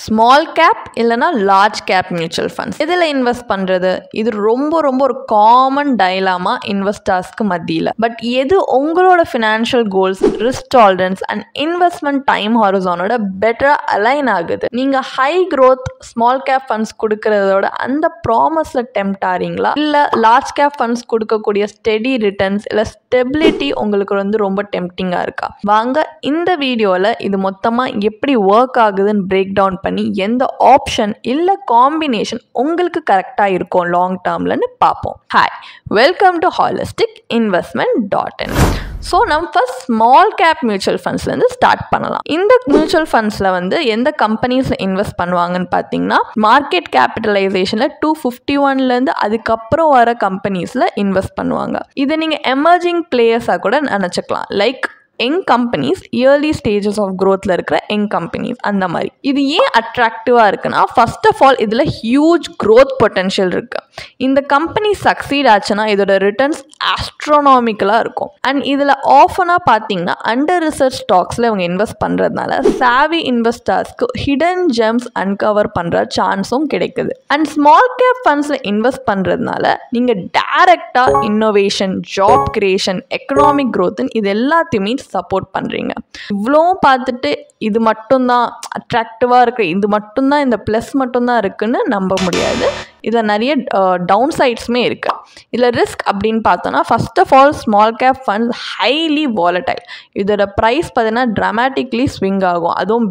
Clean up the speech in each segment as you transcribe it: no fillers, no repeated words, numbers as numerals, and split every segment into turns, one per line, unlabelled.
Small cap இல்லைனா large cap mutual funds இதில் invest பண்ணுறது இது ரொம்ப ரொம்ப ஒரு காமன் டைலாமா இன்வெஸ்டர்ஸ்க்கு மத்தியில். பட் எது உங்களோட financial goals, risk tolerance and investment time ஹாரிசானோட பெட்டராக அலைன் ஆகுது? நீங்கள் high growth small cap funds கொடுக்கறதோட அந்த ப்ராமிஸில் டெம்ப்ட் ஆகிறீங்களா, இல்லை லார்ஜ் கேப் ஃபண்ட்ஸ் கொடுக்கக்கூடிய ஸ்டெடி ரிட்டர்ன்ஸ் இல்லை ஸ்டெபிலிட்டி உங்களுக்கு ரொம்ப டெம்ப்டிங்காக இருக்கா? வாங்க இந்த வீடியோவில் இது மொத்தமாக எப்படி ஒர்க் ஆகுதுன்னு பிரேக் டவுன் பண்ணி எந்த ஆப்ஷன் இல்லை காம்பினேஷன் உங்களுக்கு கரெக்டாக இருக்கும் லாங் டேர்ம்லன்னு பார்ப்போம். Hi, welcome to holistic-investment.in. So நம்ம ஃபர்ஸ்ட் ஸ்மால் கேப் மியூச்சுவல் ஃபண்ட்ஸ்லேருந்து ஸ்டார்ட் பண்ணலாம். இந்த மியூச்சுவல் ஃபண்ட்ஸில் எந்த கம்பெனிஸில் இன்வெஸ்ட் பண்ணுவாங்கன்னு பார்த்தீங்கன்னா, மார்க்கெட் கேபிட்டலைசேஷனில் 251 அதுக்கப்புறம் வர கம்பெனிஸில் இன்வெஸ்ட் பண்ணுவாங்க. இதை நீங்கள் எமர்ஜிங் பிளேயர்ஸாக கூட நினச்சிக்கலாம். Like young companies, early stages of க்ரோத்தில் இருக்கிற யங் கம்பெனிஸ், அந்த மாதிரி. இது ஏன் அட்ராக்டிவாக இருக்குன்னா, ஃபர்ஸ்ட் ஆஃப் ஆல் இதில் ஹியூஜ் க்ரோத் பொட்டென்ஷியல் இருக்குது. இந்த கம்பெனி சக்சீட் ஆச்சுன்னா இதோட ரிட்டர்ன்ஸ் ஆஸ்ட்ரோனாமிக்கலாக இருக்கும். அண்ட் இதில் ஆஃபனாக பார்த்தீங்கன்னா அண்டர் ரிசர்ச் ஸ்டாக்ஸில் இவங்க இன்வெஸ்ட் பண்ணுறதுனால சாவி இன்வெஸ்டர்ஸ்க்கு ஹிடன் ஜெம்ஸ் அன்கவர் பண்ணுற சான்ஸும் கிடைக்குது. அண்ட் ஸ்மால் கேப் ஃபண்ட்ஸில் இன்வெஸ்ட் பண்ணுறதுனால நீங்கள் டைரக்டாக இன்னோவேஷன், ஜாப் கிரியேஷன், எக்கனாமிக் க்ரோத்துன்னு இது எல்லாத்தையுமே சப்போர்ட் பண்ணுறீங்க. இவ்வளோவும் பார்த்துட்டு இது மட்டும்தான் அட்ராக்டிவாக இருக்குது, இது மட்டும்தான் இந்த ப்ளஸ் மட்டும்தான் இருக்குன்னு நம்ப முடியாது. இதில் நிறைய டவுன் சைட்ஸுமே இருக்குது. இதில் ரிஸ்க் அப்படின்னு பார்த்தோன்னா, first of all small cap funds highly volatile. இதோட ப்ரைஸ் பார்த்தீங்கன்னா ட்ராமேட்டிக்லி ஸ்விங் ஆகும். அதுவும்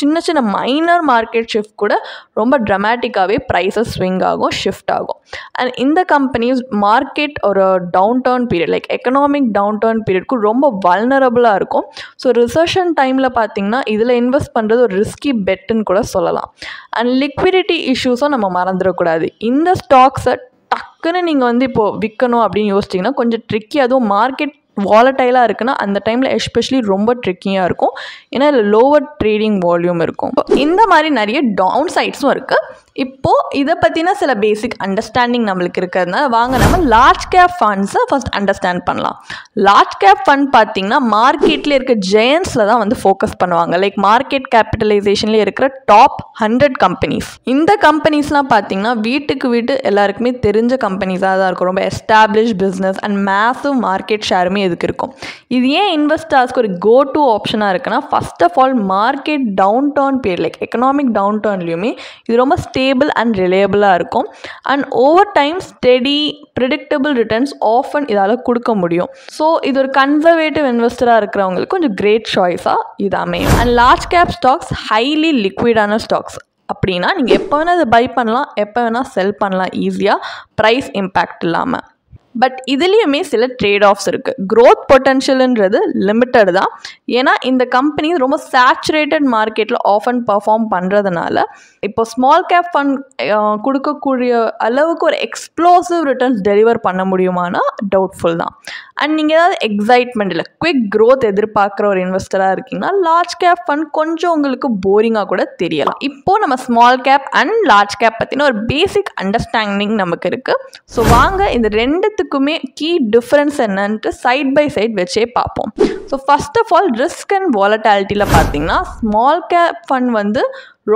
சின்ன சின்ன மைனர் மார்க்கெட் ஷிஃப்ட் கூட ரொம்ப ட்ராமேட்டிக்காகவே ப்ரைஸஸ் ஸ்விங் ஆகும், ஷிஃப்ட் ஆகும். அண்ட் இந்த கம்பெனிஸ் மார்க்கெட் ஒரு down turn period, like economic down turn பீரியட்க்கு ரொம்ப வல்னரபுளாக இருக்கும். ஸோ ரிசர்ஷன் டைமில் பார்த்தீங்கன்னா இதில் இன்வெஸ்ட் பண்ணுறது ஒரு ரிஸ்கி பெட்டுன்னு கூட சொல்லலாம். அண்ட் லிக்விடிட்டி இஷ்யூஸும் நம்ம மறந்துடக்கூடாது. இந்த ஸ்டாக்ஸை டக்குன்னு நீங்கள் இப்போது விற்கணும் அப்படின்னு யோசிச்சிங்கன்னா கொஞ்சம் ட்ரிக்கி. அதுவும் மார்க்கெட் வாலடைலாக இருக்குன்னா அந்த டைமில் எஸ்பெஷலி ரொம்ப ட்ரிக்கியாக இருக்கும். ஏன்னா இதில் லோவர் ட்ரேடிங் வால்யூம் இருக்கும். இந்த மாதிரி நிறைய டவுன் சைட்ஸும் இருக்குது. இப்போது இதை பற்றின சில பேசிக் அண்டர்ஸ்டாண்டிங் நம்மளுக்கு இருக்கிறதுனால வாங்க நம்ம லார்ஜ் கேப் ஃபண்ட்ஸை ஃபர்ஸ்ட் அண்டர்ஸ்டாண்ட் பண்ணலாம். லார்ஜ் கேப் ஃபண்ட் பார்த்திங்கன்னா மார்க்கெட்டில் இருக்க ஜெயன்ஸில் தான் ஃபோக்கஸ் பண்ணுவாங்க. லைக் மார்க்கெட் கேபிட்டலைசேஷனில் இருக்கிற டாப் 100 கம்பெனிஸ். இந்த கம்பெனிஸ்லாம் பார்த்திங்கன்னா வீட்டுக்கு வீட்டு எல்லாருக்குமே தெரிஞ்ச கம்பெனிஸாக தான் இருக்கும். ரொம்ப establish business and massive market ஷேருமே இதுக்கு இருக்கும். இது ஏன் இன்வெஸ்டர்ஸ்க்கு ஒரு கோ டு ஆப்ஷனாக இருக்குன்னா, first of all market down turn period, like economic down டர்ன்லையுமே இது ரொம்ப ஸ்டேபிள் அண்ட் ரிலையபிளாக இருக்கும். And over time steady predictable returns often இதால் கொடுக்க முடியும். ஸோ இது ஒரு கன்சர்வேட்டிவ் இன்வெஸ்டராக இருக்கிறவங்களுக்கு கொஞ்சம் கிரேட் சாய்ஸாக இது அமையும். And large cap stocks highly லிக்விடான ஸ்டாக்ஸ். அப்படின்னா நீங்கள் எப்போ வேணால் அதை பை பண்ணலாம், எப்போ வேணால் செல் பண்ணலாம் ஈஸியாக, ப்ரைஸ் இம்பேக்ட் இல்லாமல். பட் இதுலேயுமே சில ட்ரேட் ஆஃப்ஸ் இருக்குது. க்ரோத் பொட்டென்ஷியல்ன்றது லிமிட்டட் தான். ஏன்னா இந்த கம்பெனி ரொம்ப சேச்சுரேட்டட் மார்க்கெட்டில் ஆஃபன் பர்ஃபார்ம் பண்ணுறதுனால இப்போ ஸ்மால் கேப் ஃபண்ட் கொடுக்கக்கூடிய அளவுக்கு ஒரு எக்ஸ்ப்ளோசிவ் ரிட்டர்ன்ஸ் டெலிவர் பண்ண முடியுமானா டவுட்ஃபுல் தான். அண்ட் நீங்கள் ஏதாவது எக்ஸைட்மெண்ட் இல்லை குவிக் க்ரோத் எதிர்பார்க்குற ஒரு இன்வெஸ்டராக இருக்கீங்கன்னா லார்ஜ் கேப் ஃபண்ட் கொஞ்சம் உங்களுக்கு போரிங்காக கூட தெரியலாம். இப்போது நம்ம small cap and large gap பற்றின ஒரு பேசிக் அண்டர்ஸ்டாண்டிங் நமக்கு இருக்குது. ஸோ வாங்க இந்த ரெண்டுத்துக்குமே கீ டிஃப்ரென்ஸ் என்னன்ட்டு சைட் பை சைட் வச்சே பார்ப்போம். So first of all risk and வாலட்டாலிட்டியில் பார்த்தீங்கன்னா ஸ்மால் கேப் ஃபண்ட்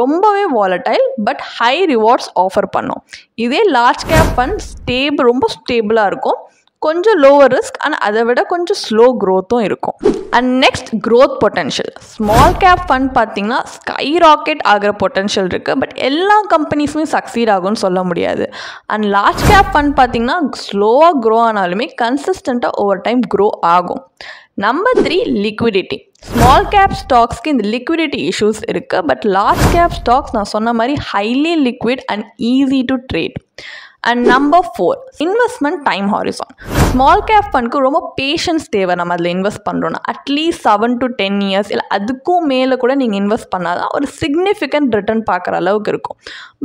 ரொம்பவே volatile but high rewards offer பண்ணும். இதே லார்ஜ் கேப் ஃபண்ட் ரொம்ப ஸ்டேபிளாக இருக்கும், கொஞ்சம் லோவர் ரிஸ்க் அண்ட் அதை விட கொஞ்சம் ஸ்லோ க்ரோத்தும் இருக்கும். And next growth potential. Small cap fund பார்த்தீங்கன்னா ஸ்கை ராக்கெட் ஆகிற பொட்டென்ஷியல் இருக்குது. பட் எல்லா கம்பெனிஸுமே சக்சீட் ஆகும்னு சொல்ல முடியாது. அண்ட் லார்ஜ் கேப் ஃபண்ட் பார்த்தீங்கன்னா ஸ்லோவாக க்ரோ ஆனாலுமே கன்சிஸ்டண்ட்டாக ஓவர் டைம் க்ரோ ஆகும். Number 3 liquidity. ஸ்மால் கேப் ஸ்டாக்ஸ்க்கு இந்த லிக்விடிட்டி இஷ்யூஸ் இருக்குது. பட் லார்ஜ் கேப் ஸ்டாக்ஸ் நான் சொன்ன மாதிரி highly liquid and easy to trade. And number 4 investment time horizon. Small cap ஃபண்ட்க்கு ரொம்ப பேஷன்ஸ் தேவை. நம்ம அதில் இன்வெஸ்ட் பண்ணுறோன்னா அட்லீஸ்ட் 7 to 10 years இல்லை அதுக்கும் மேலே கூட நீங்கள் இன்வெஸ்ட் பண்ணால் தான் ஒரு சிக்னிஃபிகண்ட் ரிட்டர்ன் பார்க்குற அளவுக்கு இருக்கும்.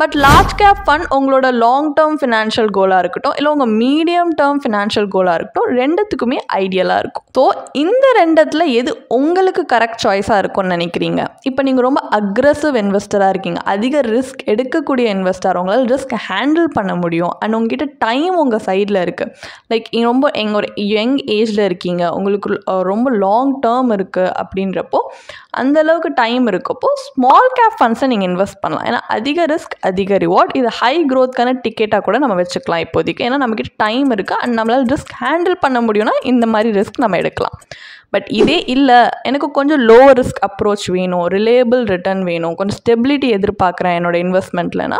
பட் லார்ஜ் கேப் ஃபண்ட் உங்களோட லாங் டேர்ம் ஃபினான்ஷியல் கோலாக இருக்கட்டும் இல்லை உங்கள் மீடியம் டேர்ம் ஃபினான்ஷியல் கோலாக இருக்கட்டும், ரெண்டுத்துக்குமே ஐடியலாக இருக்கும். ஸோ இந்த ரெண்டத்தில் எது உங்களுக்கு கரெக்ட் சாய்ஸாக இருக்கும்னு நினைக்கிறீங்க? இப்போ நீங்கள் ரொம்ப அக்ரெசிவ் இன்வெஸ்டராக இருக்கீங்க, அதிக ரிஸ்க் எடுக்கக்கூடிய இன்வெஸ்டர், உங்களால் ரிஸ்க் ஹேண்டில் பண்ண முடியும் முடியும் அண்ட் உங்ககிட்ட டைம் உங்கள் சைடில் இருக்குது. லைக் ரொம்ப ஒரு யங் ஏஜில் இருக்கீங்க, உங்களுக்கு ரொம்ப லாங் டேர்ம் இருக்குது அப்படின்றப்போ அந்தளவுக்கு டைம் இருக்கப்போ ஸ்மால் கேப் ஃபண்ட்ஸை நீங்கள் இன்வெஸ்ட் பண்ணலாம். ஏன்னா அதிக ரிஸ்க் அதிக ரிவார்ட். இது ஹை க்ரோத்க்கான டிக்கெட்டாக கூட நம்ம வச்சுக்கலாம் இப்போதைக்கு. ஏன்னா நம்மக்கிட்ட டைம் இருக்குது அண்ட் நம்மளால் ரிஸ்க் ஹேண்டில் பண்ண முடியும்னா இந்த மாதிரி ரிஸ்க் நம்ம எடுக்கலாம். பட் இதே இல்லை, எனக்கு கொஞ்சம் லோ ரிஸ்க் அப்ரோச் வேணும், ரிலேபிள் ரிட்டர்ன் வேணும், கொஞ்சம் ஸ்டெபிலிட்டி எதிர்பார்க்குறேன் என்னோடய இன்வெஸ்ட்மெண்ட்லனா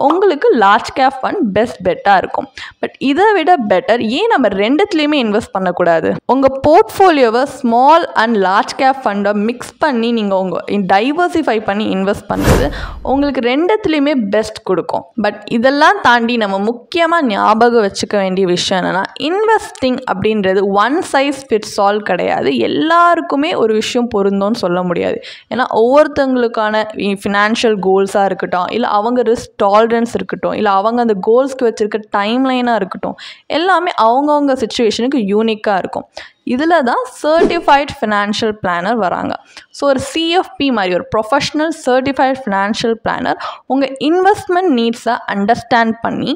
உங்களுக்கு லார்ஜ் கேப் ஃபண்ட் பெஸ்ட் பெட்டாக இருக்கும். பட் இதை விட பெட்டர் ஏன் நம்ம ரெண்டுத்துலேயுமே இன்வெஸ்ட் பண்ணக்கூடாது? உங்கள் போர்ட்ஃபோலியோவை ஸ்மால் அண்ட் லார்ஜ் கேப் ஃபண்டை மிக்ஸ் பண்ணி நீங்கள் உங்கள் டைவர்சிஃபை பண்ணி இன்வெஸ்ட் பண்ணுறது உங்களுக்கு ரெண்டுத்துலேயுமே பெஸ்ட் கொடுக்கும். பட் இதெல்லாம் தாண்டி நம்ம முக்கியமாக ஞாபகம் வச்சுக்க வேண்டிய விஷயம் என்னென்னா, இன்வெஸ்டிங் அப்படின்றது ஒன் சைஸ் ஃபிட்ஸ் ஆல் கிடையாது. எல்லாருக்குமே ஒரு விஷயம் பொருந்தோன்னு சொல்ல முடியாது. ஏன்னா ஒவ்வொருத்தவங்களுக்கான ஃபினான்ஷியல் கோல்ஸாக இருக்கட்டும், இல்லை அவங்க ரிஸ்க் டாலரன்ஸ் இருக்கட்டும், இல்லை அவங்க அந்த கோல்ஸ்க்கு வச்சுருக்க டைம்லைனாக இருக்கட்டும், எல்லாமே அவங்கவுங்க சுச்சுவேஷனுக்கு யூனிக்காக இருக்கும். இதில் தான் சர்டிஃபைட் ஃபினான்ஷியல் பிளானர் வராங்க. ஸோ ஒரு சிஎஃப்பி மாதிரி ஒரு ப்ரொஃபஷ்னல் சர்டிஃபைட் ஃபினான்ஷியல் பிளானர் உங்கள் இன்வெஸ்ட்மெண்ட் நீட்ஸை அண்டர்ஸ்டாண்ட் பண்ணி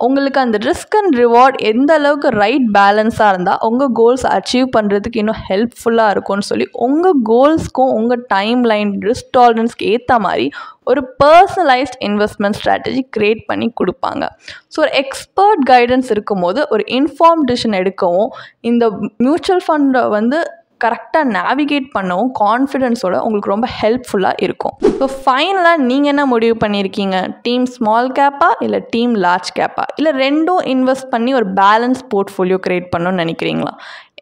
உங்களுக்கு அந்த ரிஸ்க் அண்ட் ரிவார்ட் எந்த அளவுக்கு ரைட் பேலன்ஸாக இருந்தால் உங்கள் கோல்ஸ் அச்சீவ் பண்ணுறதுக்கு இன்னும் ஹெல்ப்ஃபுல்லாக இருக்கும்னு சொல்லி உங்கள் கோல்ஸ்க்கும் உங்கள் டைம் லைன் ரிஸ்க் டாலரன்ஸ்க்கு ஏற்ற மாதிரி ஒரு பர்சனலைஸ்ட் இன்வெஸ்ட்மெண்ட் ஸ்ட்ராட்டஜி க்ரியேட் பண்ணி கொடுப்பாங்க. ஸோ ஒரு எக்ஸ்பர்ட் கைடன்ஸ் இருக்கும்போது ஒரு இன்ஃபார்ம் டிசிஷன் எடுக்கவும், இந்த மியூச்சுவல் ஃபண்டை கரெக்டாக நேவிகேட் பண்ணவும் கான்ஃபிடென்ஸோட உங்களுக்கு ரொம்ப ஹெல்ப்ஃபுல்லாக இருக்கும். ஸோ ஃபைனலாக நீங்கள் என்ன முடிவு பண்ணியிருக்கீங்க? டீம் ஸ்மால் கேப்பா இல்லை டீம் லார்ஜ் கேப்பா, இல்லை ரெண்டும் இன்வெஸ்ட் பண்ணி ஒரு பேலன்ஸ் போர்ட்ஃபோலியோ க்ரியேட் பண்ணணும்னு நினைக்கிறீங்களா?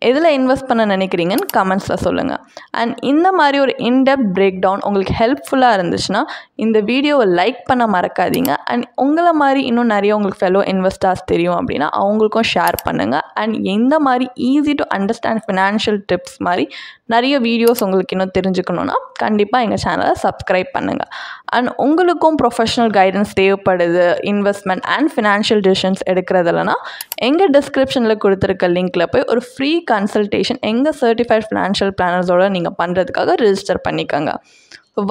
எதில் இன்வெஸ்ட் பண்ண நினைக்கிறீங்கன்னு கமெண்ட்ஸில் சொல்லுங்கள். அண்ட் இந்த மாதிரி ஒரு இன்டெப்த் பிரேக் டவுன் உங்களுக்கு ஹெல்ப்ஃபுல்லாக இருந்துச்சுன்னா இந்த வீடியோவை லைக் பண்ண மறக்காதீங்க. அண்ட் உங்களை மாதிரி இன்னும் நிறைய உங்களுக்கு ஃபெலோ இன்வெஸ்டர்ஸ் தெரியும் அப்படின்னா அவங்களுக்கும் ஷேர் பண்ணுங்கள். அண்ட் எந்த மாதிரி easy to understand financial tips மாதிரி நிறைய வீடியோஸ் உங்களுக்கு இன்னும் தெரிஞ்சுக்கணுன்னா கண்டிப்பாக எங்கள் சேனலை சப்ஸ்கிரைப் பண்ணுங்கள். அண்ட் உங்களுக்கும் ப்ரொஃபஷனல் கைடன்ஸ் தேவைப்படுது இன்வெஸ்ட்மெண்ட் அண்ட் ஃபினான்ஷியல் டிசிஷன்ஸ் எடுக்கிறதுலனா எங்கள் டிஸ்கிரிப்ஷனில் கொடுத்துருக்க லிங்க்கில் போய் ஒரு ஃப்ரீ கன்சல்டேஷன் எங்கள் சர்டிஃபைட் ஃபினான்ஷியல் பிளானர்ஸோடு நீங்கள் பண்ணுறதுக்காக ரிஜிஸ்டர் பண்ணிக்கோங்க.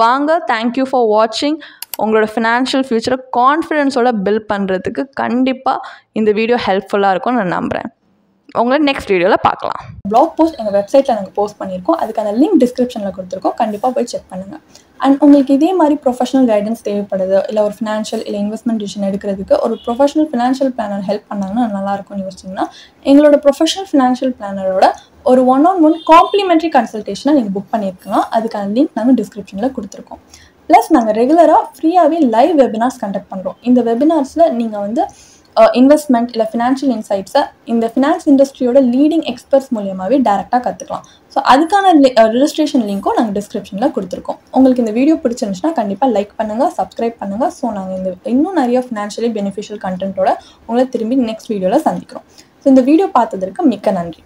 வாங்க, தேங்க்யூ ஃபார் வாட்சிங். உங்களோட ஃபினான்ஷியல் ஃப்யூச்சரை கான்ஃபிடென்ஸோட பில்ட் பண்ணுறதுக்கு கண்டிப்பாக இந்த வீடியோ ஹெல்ப்ஃபுல்லாக இருக்கும்னு நான் நம்புகிறேன். உங்களை நெக்ஸ்ட் வீடியோவில் பார்க்கலாம்.
ப்ளாக் போஸ்ட் எங்கள் வெப்சைட்டில் நாங்கள் போஸ்ட் பண்ணியிருக்கோம். அதுக்கான லிங்க் டிஸ்கிரிப்ஷனில் கொடுத்துருக்கோம். கண்டிப்பாக போய் செக் பண்ணுங்கள். அண்ட் உங்களுக்கு இதே மாதிரி ப்ரொஃபஷனல் கைடன்ஸ் தேவைப்படுது, இல்லை ஒரு ஃபினான்ஷியல் இல்லை இன்வெஸ்ட்மெண்ட் டிசிஷன் எடுக்கிறதுக்கு ஒரு ப்ரொஃபஷனல் ஃபினான்ஷியல் பிளானர் ஹெல்ப் பண்ணாங்கன்னா நல்லாயிருக்கும்னு யோசிச்சிங்கன்னா எங்களோட ப்ரொஃபஷனல் ஃபினான்ஷியல் பிளானரோட ஒரு 1-on-1 காம்ப்ளிமெண்ட்ரி கன்சல்டேஷனை நீங்கள் புக் பண்ணியிருக்கலாம். அதுக்கான லிங்க் நாங்கள் டிஸ்கிரிப்ஷனில் கொடுத்துருக்கோம். ப்ளஸ் நாங்கள் ரெகுலராக ஃப்ரீயாகவே லைவ் வெபினார்ஸ் கண்டக்ட் பண்ணுறோம். இந்த வெபினார்ஸில் நீங்கள் இன்வெஸ்ட்மெண்ட் இல்லை ஃபினான்ஷியல் இன்சைட்ஸை இந்த ஃபினான்ஸ் இண்டஸ்ட்ரியோட லீடிங் எக்ஸ்பர்ட்ஸ் மூலியமாகவே டேரெக்டாக கற்றுக்கலாம். ஸோ அதுக்கான ரிஜிஸ்ட்ரேஷன் லிங்க்கும் நாங்கள் டிஸ்கிரிப்ஷனில் கொடுத்துருக்கோம். உங்களுக்கு இந்த வீடியோ பிடிச்சிருந்துச்சுன்னா கண்டிப்பாக லைக் பண்ணுங்கள், சப்ஸ்கிரைப் பண்ணுங்கள். ஸோ நாங்கள் இன்னும் நிறைய ஃபினான்ஷியலி பெனிஃபிஷியல் கண்டென்ட்டோட உங்களை திரும்பி நெக்ஸ்ட் வீடியோவில் சந்திக்கிறோம். ஸோ இந்த வீடியோ பார்த்ததற்கு மிக்க நன்றி.